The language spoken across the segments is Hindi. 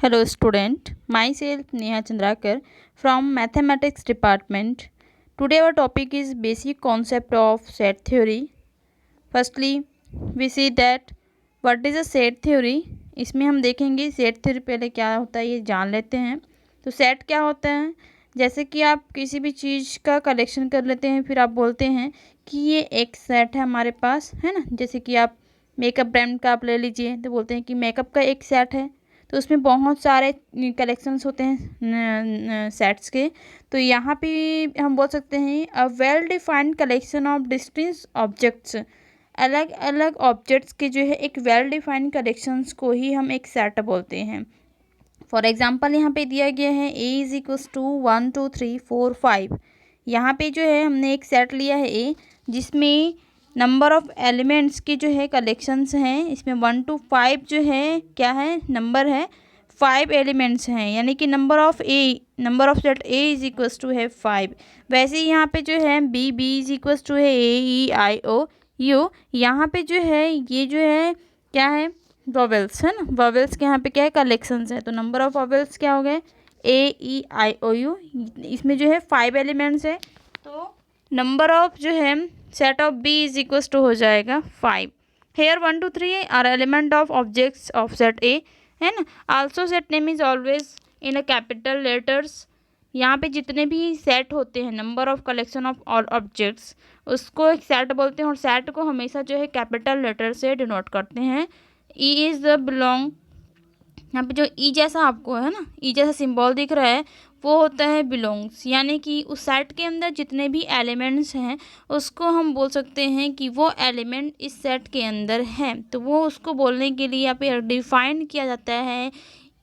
Hello student, myself Neha Chandrakar from Mathematics Department. Today our topic is basic concept of set theory. Firstly, we see that what is a set theory. इसमें हम देखेंगे सेट थ्योरी पहले क्या होता है ये जान लेते हैं। तो सेट क्या होता है, जैसे कि आप किसी भी चीज़ का कलेक्शन कर लेते हैं, फिर आप बोलते हैं कि ये एक सेट है हमारे पास, है ना। जैसे कि आप मेकअप ब्रांड का आप ले लीजिए, तो बोलते हैं कि मेकअप का एक सेट है, तो उसमें बहुत सारे कलेक्शंस होते हैं सेट्स के। तो यहाँ पे हम बोल सकते हैं a well defined collection of distinct objects. अलग अलग ऑब्जेक्ट्स के जो है एक वेल डिफाइंड कलेक्शंस को ही हम एक सेट बोलते हैं। फॉर एग्जांपल यहाँ पे दिया गया है ए इज इक्वल्स टू 1 2 3 4 5। यहाँ पे जो है हमने एक सेट लिया है ए, जिसमें नंबर ऑफ़ एलिमेंट्स के जो है कलेक्शंस हैं। इसमें 1 to 5 जो है क्या है, नंबर है, 5 एलिमेंट्स हैं, यानी कि number of set A is equals to है 5। वैसे ही यहाँ पे जो है बी इज इक्वल्स टू है ए ई आई ओ यू। यहाँ पे जो है ये जो है क्या है, वॉवेल्स है ना। वॉवेल्स के यहाँ पे क्या है, कलेक्शंस है। तो नंबर ऑफ़ वॉवेल्स क्या हो गए, ए ई आई ओ यू। इसमें जो है 5 एलिमेंट्स है, तो नंबर ऑफ जो है set of B is equals to हो जाएगा 5। Here 1 2 3 are element of objects of set A, है ना। Also set name is always in a capital letters. यहाँ पे जितने भी सेट होते हैं, number of collection of all objects, उसको एक सेट बोलते हैं, और सेट को हमेशा जो है कैपिटल लेटर से डिनोट करते हैं। ई इज़ द बिलोंग, यहाँ पे जो ई जैसा आपको है ना, ई जैसा सिंबल दिख रहा है, वो होता है बिलोंग्स, यानी कि उस सेट के अंदर जितने भी एलिमेंट्स हैं उसको हम बोल सकते हैं कि वो एलिमेंट इस सेट के अंदर हैं। तो वो उसको बोलने के लिए यहाँ पे डिफाइन किया जाता है,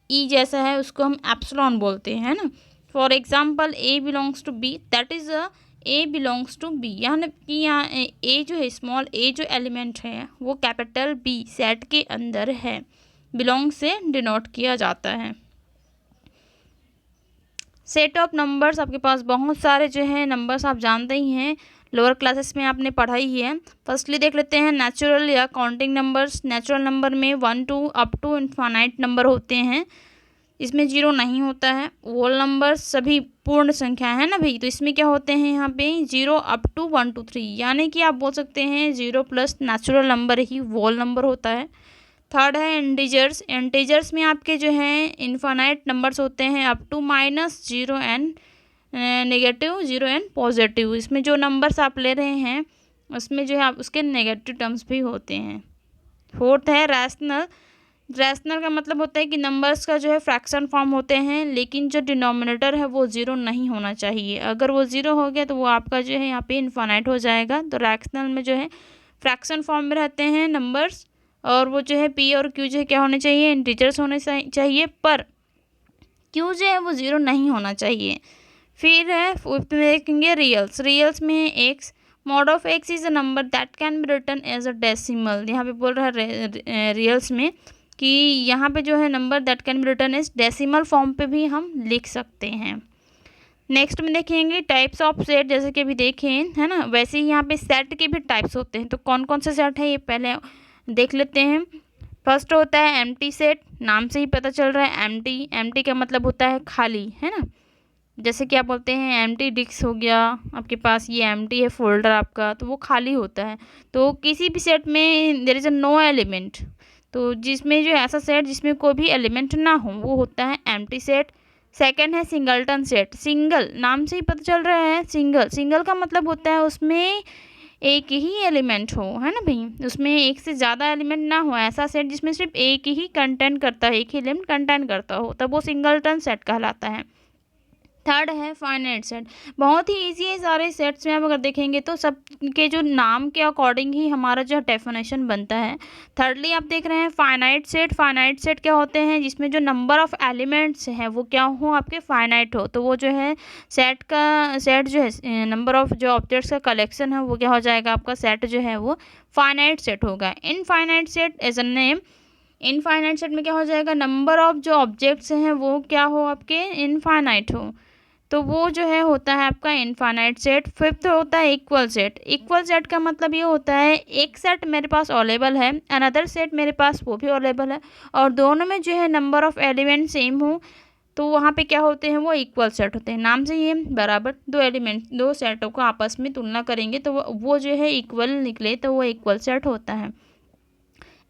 ई जैसा है उसको हम एप्सिलॉन बोलते हैं ना। For example A belongs to B, that is a A belongs to B, यानी कि यहाँ ए जो है, स्मॉल ए जो एलिमेंट है वो कैपिटल बी सेट के अंदर है, बिलोंग से डिनोट किया जाता है। सेट ऑफ नंबर्स, आपके पास बहुत सारे जो है नंबर्स आप जानते ही हैं, लोअर क्लासेस में आपने पढ़ाई ही है। फर्स्टली देख लेते हैं नेचुरल या काउंटिंग नंबर्स। नेचुरल नंबर में 1 2 अप टू इनफाइनाइट नंबर होते हैं, इसमें जीरो नहीं होता है। होल नंबर्स सभी पूर्ण संख्या है ना भाई, तो इसमें क्या होते हैं यहाँ पे 0 अप टू 1 2 3, यानी कि आप बोल सकते हैं 0 प्लस नेचुरल नंबर ही होल नंबर होता है। थर्ड है इंटीजर्स। इंटीजर्स में आपके जो है इनफाइनाइट नंबर्स होते हैं up to -0 and negative 0 and positive. इसमें जो नंबर्स आप ले रहे हैं उसमें जो है आप उसके नेगेटिव टर्म्स भी होते हैं। फोर्थ है रैशनल। रैशनल का मतलब होता है कि नंबर्स का जो है फ्रैक्शन फॉर्म होते हैं, लेकिन जो डिनोमिनेटर है वो ज़ीरो नहीं होना चाहिए। अगर वो ज़ीरो हो गया तो वो आपका जो है यहाँ पे इनफाइनाइट हो जाएगा। तो रैशनल में जो है फ्रैक्शन फॉर्म में रहते हैं नंबर्स, और वो जो है पी और क्यू जो है क्या होने चाहिए, इंटीजर्स होने चाहिए, पर क्यू जो है वो ज़ीरो नहीं होना चाहिए। फिर है फिफ्थ में देखेंगे रियल्स। रियल्स में है x. Mod of x is a number that can be written as a decimal. यहाँ पे बोल रहा है रियल्स में कि यहाँ पे जो है number that can be written as decimal form पे भी हम लिख सकते हैं। नेक्स्ट में देखेंगे टाइप्स ऑफ सेट, जैसे कि अभी देखें है ना, वैसे ही यहाँ पे सेट के भी टाइप्स होते हैं। तो कौन कौन से सेट है ये पहले देख लेते हैं। फर्स्ट होता है एम्प्टी सेट, नाम से ही पता चल रहा है एम्प्टी। एम्प्टी का मतलब होता है खाली, है ना। जैसे कि आप बोलते हैं एम्प्टी डिस्क हो गया, आपके पास ये एम्प्टी है फोल्डर आपका, तो वो खाली होता है। तो किसी भी सेट में there is a no element, तो जिसमें जो ऐसा सेट जिसमें कोई भी एलिमेंट ना हो वो होता है एम्प्टी सेट। सेकंड है सिंगलटन सेट। सिंगल, नाम से ही पता चल रहा है सिंगल। सिंगल का मतलब होता है उसमें एक ही एलिमेंट हो, है ना भाई, उसमें एक से ज़्यादा एलिमेंट ना हो। ऐसा सेट जिसमें सिर्फ एक ही कंटेंट करता है, एक ही एलिमेंट कंटेंट करता हो, तब वो सिंगलटन सेट कहलाता है। थर्ड है फाइनाइट सेट। बहुत ही ईजी है सारे सेट्स में, आप अगर देखेंगे तो सब के जो नाम के अकॉर्डिंग ही हमारा जो डेफिनेशन बनता है। थर्डली आप देख रहे हैं फाइनाइट सेट। फाइनाइट सेट क्या होते हैं, जिसमें जो नंबर ऑफ़ एलिमेंट्स हैं वो क्या हो, आपके फाइनाइट हो। तो वो जो है सेट जो है नंबर ऑफ़ जो ऑब्जेक्ट्स का कलेक्शन है वो क्या हो जाएगा, आपका सेट जो है वो फाइनाइट सेट होगा। Infinite set as a name, infinite set में क्या हो जाएगा, नंबर ऑफ़ जो ऑब्जेक्ट्स हैं वो क्या हो, आपके इनफाइनाइट हो। तो तो वो जो है होता है आपका इनफाइनाइट सेट। फिफ्थ होता है इक्वल सेट। इक्वल सेट का मतलब ये होता है एक सेट मेरे पास अवेलेबल है, अनदर सेट मेरे पास वो भी अवेलेबल है, और दोनों में जो है नंबर ऑफ एलिमेंट सेम हो, तो वहाँ पे क्या होते हैं, वो इक्वल सेट होते हैं। नाम से ये बराबर दो एलिमेंट, दो सेटों को आपस में तुलना करेंगे तो वो जो है इक्वल निकले तो वो इक्वल सेट होता है।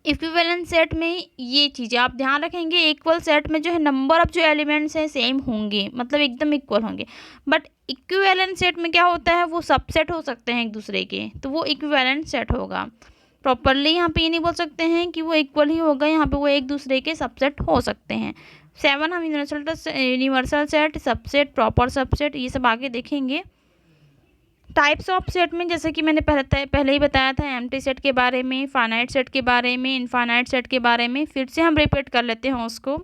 इक्विवेलेंट सेट में ये चीज़ें आप ध्यान रखेंगे, इक्वल सेट में जो है नंबर ऑफ जो एलिमेंट्स हैं सेम होंगे, मतलब एकदम इक्वल होंगे। बट इक्विवेलेंट सेट में क्या होता है, वो सबसेट हो सकते हैं एक दूसरे के, तो वो इक्विवेलेंट सेट होगा। प्रॉपरली यहाँ पे ये नहीं बोल सकते हैं कि वो इक्वल ही होगा, यहाँ पे वो एक दूसरे के सबसेट हो सकते हैं। 7 हम universal set, subset, proper subset, ये सब आगे देखेंगे। टाइप्स ऑफ सेट में जैसे कि मैंने पहले ही बताया था, एम्प्टी सेट के बारे में, फाइनाइट सेट के बारे में, इनफाइनाइट सेट के बारे में, फिर से हम रिपीट कर लेते हैं उसको।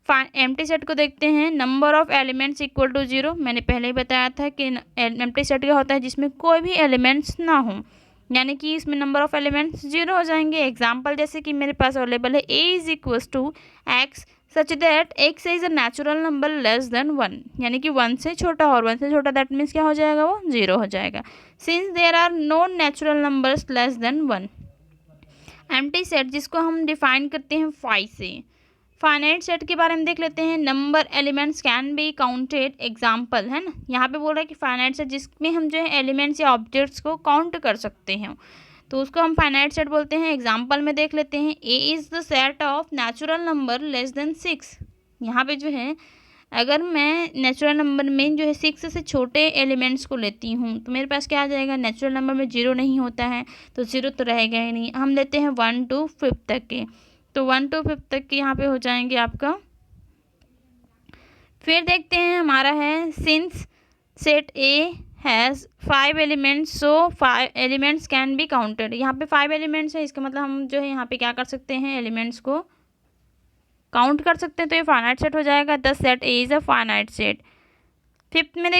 एम्प्टी सेट को देखते हैं, number of elements equal to 0। मैंने पहले ही बताया था कि एम्प्टी सेट क्या होता है, जिसमें कोई भी एलिमेंट्स ना हो, यानी कि इसमें नंबर ऑफ एलिमेंट्स 0 हो जाएंगे। एग्जाम्पल जैसे कि मेरे पास अवेलेबल है a is equals to x such that x is a natural number less than 1, यानी कि 1 से छोटा, और 1 से छोटा दैट मीन्स क्या हो जाएगा, वो 0 हो जाएगा। Since there are no natural numbers less than 1। Empty set जिसको हम डिफाइन करते हैं 5 से। फाइनाइट सेट के बारे में देख लेते हैं, number elements can be counted. Example है ना, यहाँ पे बोल रहा है कि फाइनाइट सेट जिसमें हम जो है एलिमेंट्स या ऑब्जेक्ट्स को काउंट कर सकते हैं, तो उसको हम फाइनाइट सेट बोलते हैं। एग्जाम्पल में देख लेते हैं, A is the set of natural number less then 6। यहाँ पे जो है अगर मैं नेचुरल नंबर में जो है 6 से छोटे एलिमेंट्स को लेती हूँ तो मेरे पास क्या आ जाएगा, नेचुरल नंबर में 0 नहीं होता है तो 0 तो रहेगा ही नहीं। हम लेते हैं 1 to 5 तक के, तो 1 to 5 तक के यहाँ पे हो जाएंगे आपका। फिर देखते हैं हमारा है, since set A has 5 elements so 5 elements can be counted. यहाँ पे 5 एलिमेंट्स है, इसका मतलब हम जो है यहाँ पे क्या कर सकते हैं, एलिमेंट्स को काउंट कर सकते हैं, तो ये फाइनाइट सेट हो जाएगा। The set A is a finite set. Third में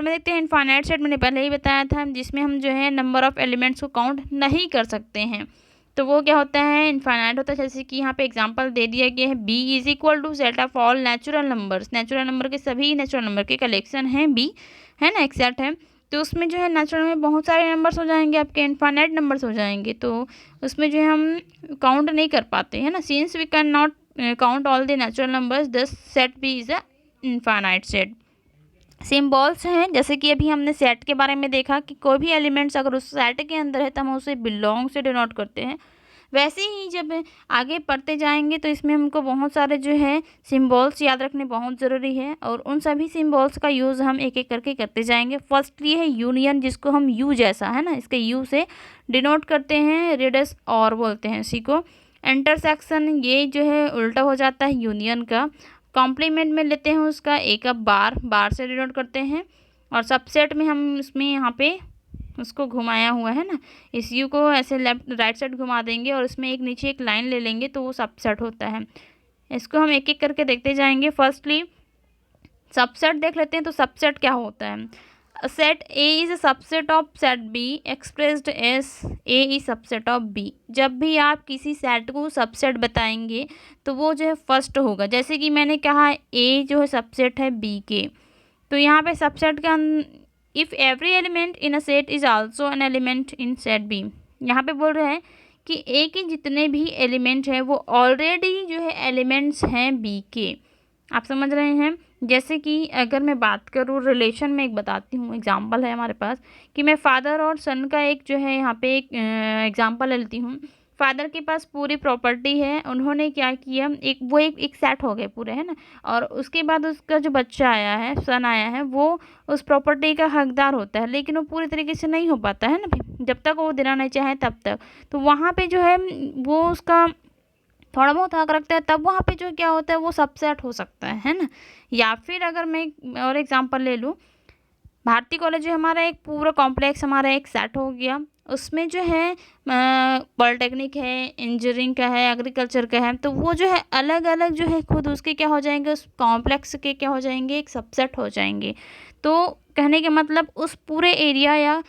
देखते हैं इनफाइनाइट सेट। मैंने पहले ही बताया था, जिसमें हम जो है नंबर ऑफ एलिमेंट्स को काउंट नहीं कर सकते हैं, तो वो क्या होता है, इनफाइनाइट होता है। जैसे कि यहाँ पे एग्जांपल दे दिया गया है, B is equal to set of all natural numbers. Natural number के सभी नेचुरल नंबर के कलेक्शन है बी, है ना, एक सेट है। तो उसमें जो है नेचुरल में बहुत सारे नंबर्स हो जाएंगे आपके, इनफाइनाइट नंबर्स हो जाएंगे, तो उसमें जो है हम काउंट नहीं कर पाते, है ना। Since we can not count all the natural numbers, this set B is a infinite set. Symbols हैं, जैसे कि अभी हमने सेट के बारे में देखा कि कोई भी एलिमेंट्स अगर उस सेट के अंदर है तो हम उसे बिलोंग से डिनोट करते हैं। वैसे ही जब आगे पढ़ते जाएंगे तो इसमें हमको बहुत सारे जो है सिम्बॉल्स याद रखने बहुत ज़रूरी है, और उन सभी सिम्बॉल्स का यूज़ हम एक एक करके करते जाएंगे। फर्स्ट ये है यूनियन, जिसको हम यू जैसा, है ना, इसके यू से डिनोट करते हैं, रेडियस और बोलते हैं इसी को। इंटरसेक्शन, ये जो है उल्टा हो जाता है यूनियन का। कॉम्प्लीमेंट में लेते हैं उसका ए का बार, बार से डिनोट करते हैं। और सबसेट में हम इसमें यहाँ पे उसको घुमाया हुआ है ना, इस यू को ऐसे लेफ्ट राइट साइड घुमा देंगे और इसमें एक नीचे एक लाइन ले लेंगे तो वो सबसेट होता है। इसको हम एक एक करके देखते जाएंगे। फर्स्टली सबसेट देख लेते हैं, तो सबसेट क्या होता है। Set A is a subset of set B expressed as A is subset of B. जब भी आप किसी सेट को सबसेट बताएंगे तो वो जो है फर्स्ट होगा। जैसे कि मैंने कहा ए जो है सबसेट है बी के, तो यहाँ पे सबसेट का if every element in a set is also an element in set B. यहाँ पे बोल रहे हैं कि ए के जितने भी एलिमेंट हैं वो ऑलरेडी जो है एलिमेंट्स हैं बी के। आप समझ रहे हैं। जैसे कि अगर मैं बात करूँ रिलेशन में, एक बताती हूँ, एग्जांपल है हमारे पास कि मैं फादर और सन का एक जो है यहाँ पे एक एग्जांपल लेती हूँ। फादर के पास पूरी प्रॉपर्टी है, उन्होंने क्या किया, एक सेट हो गए पूरे, है ना, और उसके बाद उसका जो बच्चा आया है, सन आया है, वो उस प्रॉपर्टी का हकदार होता है, लेकिन वो पूरी तरीके से नहीं हो पाता है ना भाई, जब तक वो देना नहीं चाहे तब तक। तो वहाँ पे जो है वो उसका थोड़ा बहुत हक रखता है, तब वहाँ पे जो क्या होता है वो सबसेट हो सकता है ना। या फिर अगर मैं और एग्जांपल ले लूँ, भारती कॉलेज जो हमारा एक पूरा कॉम्प्लेक्स हमारा एक सेट हो गया, उसमें जो है पॉलिटेक्निक है, इंजीनियरिंग का है, एग्रीकल्चर का है, तो वो जो है अलग अलग जो है खुद उसके क्या हो जाएंगे, उस कॉम्प्लेक्स के क्या हो जाएंगे, एक सबसेट हो जाएंगे। तो कहने के मतलब उस पूरे एरिया या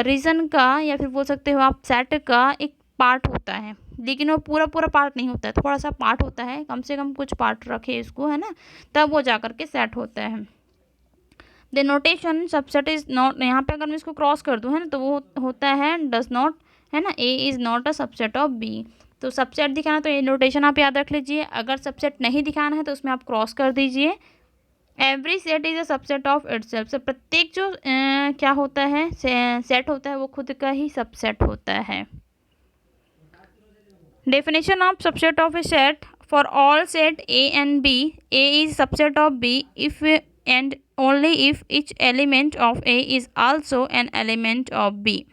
रीजन का, या फिर बोल सकते हो आप सेट का एक पार्ट होता है, लेकिन वो पूरा पूरा पार्ट नहीं होता है, थोड़ा सा पार्ट होता है, कम से कम कुछ पार्ट रखे इसको, है ना, तब वो जा कर के सेट होता है। The notation subset is not, यहाँ पे अगर मैं इसको क्रॉस कर दूँ है ना तो वो होता है डज नॉट, है ना, A is not a subset of B. तो सबसेट दिखाना तो ये नोटेशन आप याद रख लीजिए, अगर सबसेट नहीं दिखाना है तो उसमें आप क्रॉस कर दीजिए। Every set is a subset of itself, से प्रत्येक जो क्या होता है सेट होता है वो खुद का ही सबसेट होता है। Definition of subset of a set, for all set A and B, A is subset of B if and only if each element of A is also an element of B.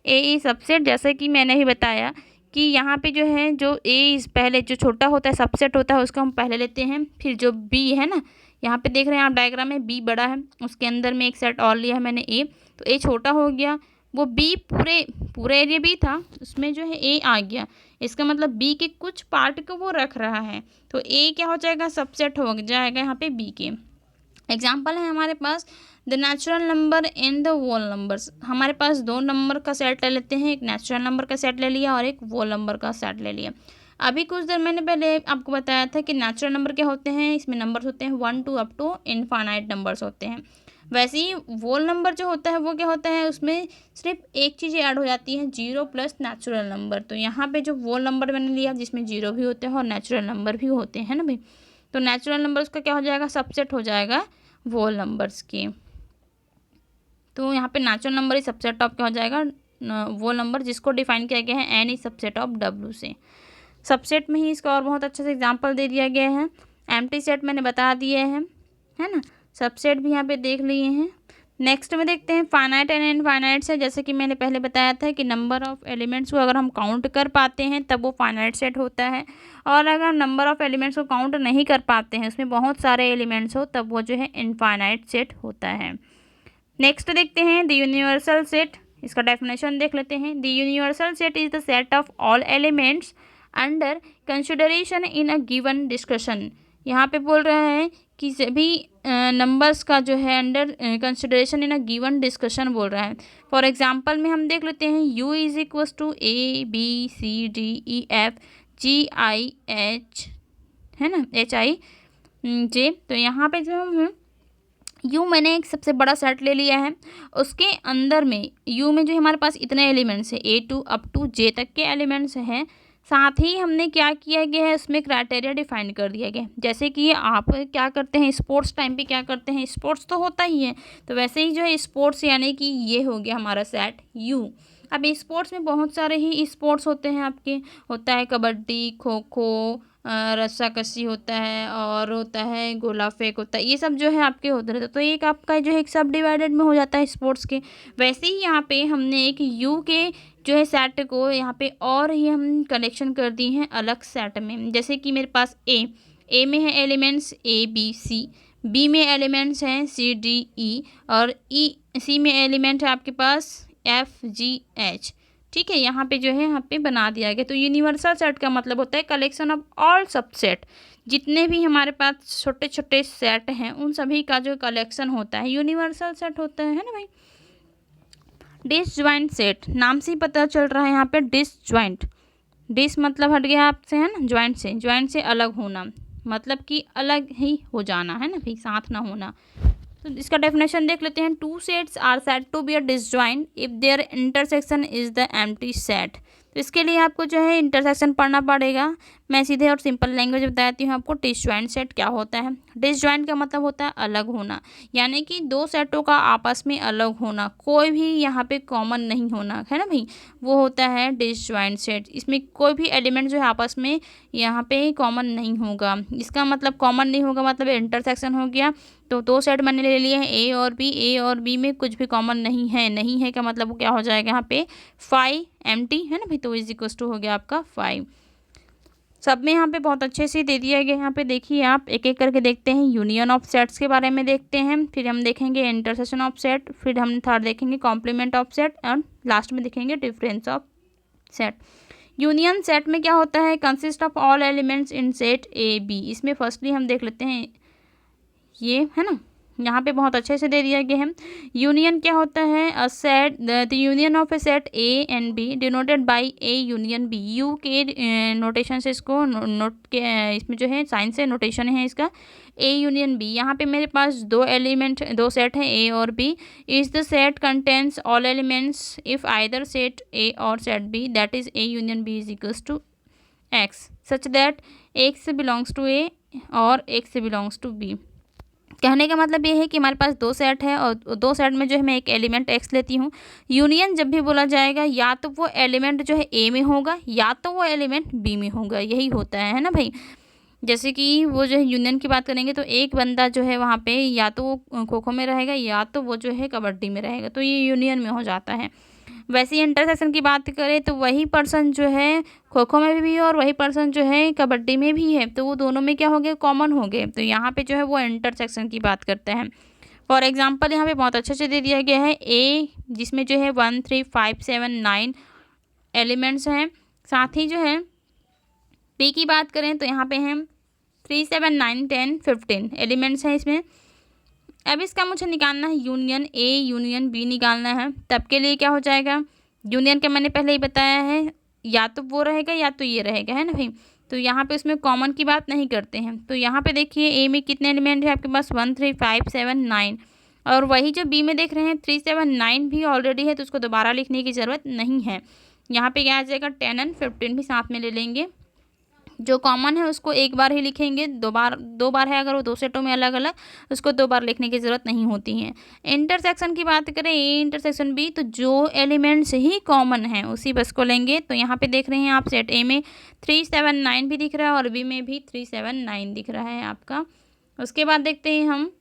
A is subset, जैसे कि मैंने ही बताया कि यहाँ पे जो है जो ए इज पहले जो छोटा होता है सबसेट होता है उसको हम पहले लेते हैं, फिर जो बी है ना, यहाँ पे देख रहे हैं आप डायग्राम में बी बड़ा है, उसके अंदर में एक सेट और लिया है मैंने ए, तो ए छोटा हो गया, वो बी पूरे एरिया बी था उसमें जो है ए आ गया, इसका मतलब बी के कुछ पार्ट को वो रख रहा है, तो ए क्या हो जाएगा, सबसेट हो जाएगा यहाँ पे बी के। एग्जाम्पल है हमारे पास the natural number in the whole numbers, हमारे पास दो नंबर का सेट ले लेते हैं, एक नेचुरल नंबर का सेट ले लिया और एक वोल नंबर का सेट ले लिया। अभी कुछ देर मैंने पहले आपको बताया था कि नेचुरल नंबर क्या होते हैं, इसमें नंबर्स होते हैं 1 to up to infinite numbers होते हैं। वैसे ही वोल नंबर जो होता है वो क्या होता है, उसमें सिर्फ एक चीज़ ऐड हो जाती है, 0 प्लस नेचुरल नंबर। तो यहाँ पे जो वोल नंबर मैंने लिया जिसमें 0 भी होते हैं और नेचुरल नंबर भी होते हैं ना भाई, तो नेचुरल नंबर्स का क्या हो जाएगा, सबसेट हो जाएगा वोल नंबर्स के। तो यहाँ पे natural number he subset of क्या हो जाएगा, वो नंबर जिसको डिफाइन किया गया है N is subset of W से। सबसेट में ही इसका और बहुत अच्छे से एग्जांपल दे दिया गया है, एम्प्टी सेट मैंने बता दिए हैं, है ना, सबसेट भी यहाँ पे देख लिए हैं। नेक्स्ट में देखते हैं फाइनाइट एंड इनफाइनाइट से, जैसे कि मैंने पहले बताया था कि नंबर ऑफ़ एलिमेंट्स को अगर हम काउंट कर पाते हैं तब वो फाइनाइट सेट होता है, और अगर नंबर ऑफ़ एलिमेंट्स को काउंट नहीं कर पाते हैं, उसमें बहुत सारे एलिमेंट्स हो, तब वो जो है इनफाइनाइट सेट होता है। नेक्स्ट देखते हैं द यूनिवर्सल सेट, इसका डेफिनेशन देख लेते हैं। The universal set is the set of all elements under consideration in a given discussion. यहाँ पे बोल रहे हैं कि सभी नंबर्स का जो है under consideration in a given discussion बोल रहा है। फॉर एग्जांपल में हम देख लेते हैं u is equals to A B C D E F G I H, है ना, एच आई जे। तो यहाँ पे जो हम यू मैंने एक सबसे बड़ा सेट ले लिया है, उसके अंदर में यू में जो हमारे पास इतने एलिमेंट्स हैं ए टू अप टू जे तक के एलिमेंट्स हैं, साथ ही हमने क्या किया गया है, उसमें क्राइटेरिया डिफाइन कर दिया गया है। जैसे कि आप क्या करते हैं स्पोर्ट्स टाइम पे क्या करते हैं, स्पोर्ट्स तो होता ही है, तो वैसे ही जो है स्पोर्ट्स यानी कि ये हो गया हमारा सेट यू। अब स्पोर्ट्स में बहुत सारे ही स्पोर्ट्स होते हैं आपके, होता है कबड्डी, खो खो, रस्साकसी होता है, और होता है गोला फेंक होता है, ये सब जो है आपके होते रहते, तो एक आपका जो है एक सब डिवाइडेड में हो जाता है स्पोर्ट्स के। वैसे ही यहाँ पे हमने एक यू के जो है सेट को यहाँ पे और ही हम कलेक्शन कर दी हैं अलग सेट में। जैसे कि मेरे पास ए में है elements A B C, B में एलिमेंट्स हैं सी डी ई, और सी में एलिमेंट है आपके पास एफ जी एच। ठीक है, यहाँ पे जो है यहाँ पे बना दिया गया। तो यूनिवर्सल सेट का मतलब होता है कलेक्शन ऑफ ऑल सबसेट, जितने भी हमारे पास छोटे छोटे सेट हैं उन सभी का जो कलेक्शन होता है यूनिवर्सल सेट होता है ना भाई। डिसजॉइंट सेट, नाम से ही पता चल रहा है यहाँ पे डिसजॉइंट, डिस मतलब हट गया आपसे, है ना, ज्वाइंट से अलग होना, मतलब कि अलग ही हो जाना, है ना भाई, साथ ना होना। तो इसका डेफिनेशन देख लेते हैं। Two sets are said to be a disjoint if their intersection is the empty set. तो इसके लिए आपको जो है इंटरसेक्शन पढ़ना पड़ेगा। मैं सीधे और सिंपल लैंग्वेज बताती हूँ आपको डिसजॉइंट सेट क्या होता है। डिसजॉइंट का मतलब होता है अलग होना, यानी कि दो सेटों का आपस में अलग होना, कोई भी यहाँ पे कॉमन नहीं होना, है ना भाई, वो होता है डिसजॉइंट सेट। इसमें कोई भी एलिमेंट जो है आपस में यहाँ पे कॉमन नहीं होगा। इसका मतलब कॉमन नहीं होगा मतलब इंटरसेक्शन हो गया। तो दो सेट मैंने ले लिए हैं ए और बी में कुछ भी कॉमन नहीं है का मतलब वो क्या हो जाएगा यहाँ पे 5 एम्प्टी, है ना भाई, तो इज इक्वल टू हो गया आपका 5। सब में यहाँ पे बहुत अच्छे से दे दिया गया। यहाँ पे देखिए आप एक एक करके देखते हैं। यूनियन ऑफ सेट्स के बारे में देखते हैं, फिर हम देखेंगे इंटरसेक्शन ऑफ सेट, फिर हम थर्ड देखेंगे कॉम्प्लीमेंट ऑफ सेट, और लास्ट में देखेंगे difference of set. Union set में क्या होता है, consist of all elements in set A B. इसमें फर्स्टली हम देख लेते हैं ये, है ना, यहाँ पे बहुत अच्छे से दे दिया गया है। यूनियन क्या होता है? A set, the union of a set A and B denoted by A union B. U के नोटेशन से इसको नोट के इसमें जो है साइन से नोटेशन है इसका ए यूनियन बी। यहाँ पे मेरे पास दो एलिमेंट, दो सेट हैं ए और B. Is the set contents all elements if either set A और set B, that is A union B is equals to x, such that x belongs to A और एक्स बिलोंग्स टू बी। कहने का मतलब ये है कि हमारे पास दो सेट है और दो सेट में जो है मैं एक एलिमेंट एक्स लेती हूँ। यूनियन जब भी बोला जाएगा या तो वो एलिमेंट जो है ए में होगा या तो वो एलिमेंट बी में होगा, यही होता है ना भाई। जैसे कि वो जो है यूनियन की बात करेंगे तो एक बंदा जो है वहाँ पे या तो वो खो खो में रहेगा या तो वो जो है कबड्डी में रहेगा, तो ये यूनियन में हो जाता है। वैसे ही इंटरसेक्शन की बात करें तो वही पर्सन जो है खो खो में भी है और वही पर्सन जो है कबड्डी में भी है, तो वो दोनों में क्या हो गए? कॉमन हो गए। तो यहाँ पे जो है वो इंटरसेक्शन की बात करते हैं। फॉर एग्जांपल यहाँ पे बहुत अच्छे से दे दिया गया है ए, जिसमें जो है 1 3 5 7 9 एलिमेंट्स हैं। साथ ही जो है बी की बात करें तो यहाँ पे हैं 3 7 9 10 15 एलिमेंट्स हैं इसमें। अब इसका मुझे निकालना है यूनियन ए यूनियन बी निकालना है। तब के लिए क्या हो जाएगा? यूनियन का मैंने पहले ही बताया है, या तो वो रहेगा या तो ये रहेगा, है ना भाई। तो यहाँ पे उसमें कॉमन की बात नहीं करते हैं। तो यहाँ पे देखिए ए में कितने एलिमेंट है आपके पास? 1 3 5 7 9, और वही जो बी में देख रहे हैं 3 7 9 भी ऑलरेडी है, तो उसको दोबारा लिखने की ज़रूरत नहीं है। यहाँ पे क्या आ जाएगा? 10 और 15 भी साथ में ले लेंगे। जो कॉमन है उसको एक बार ही लिखेंगे, दो बार है अगर वो दो सेटों में अलग अलग, उसको दो बार लिखने की ज़रूरत नहीं होती है। इंटरसेक्शन की बात करें ए इंटरसेक्शन बी, तो जो एलिमेंट्स ही कॉमन हैं उसी बस को लेंगे। तो यहाँ पे देख रहे हैं आप सेट ए में 3 7 9 भी दिख रहा है और बी में भी 3 7 9 दिख रहा है आपका। उसके बाद देखते हैं हम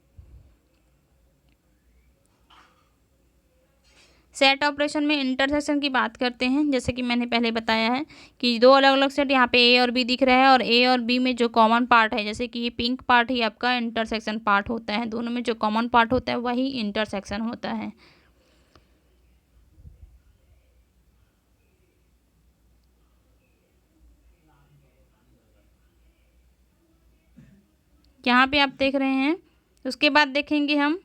सेट ऑपरेशन में इंटरसेक्शन की बात करते हैं। जैसे कि मैंने पहले बताया है कि दो अलग अलग सेट यहाँ पे ए और बी दिख रहा है, और ए और बी में जो कॉमन पार्ट है, जैसे कि ये पिंक पार्ट ही आपका इंटरसेक्शन पार्ट होता है। दोनों में जो कॉमन पार्ट होता है वही इंटरसेक्शन होता है। यहाँ पे आप देख रहे हैं। उसके बाद देखेंगे हम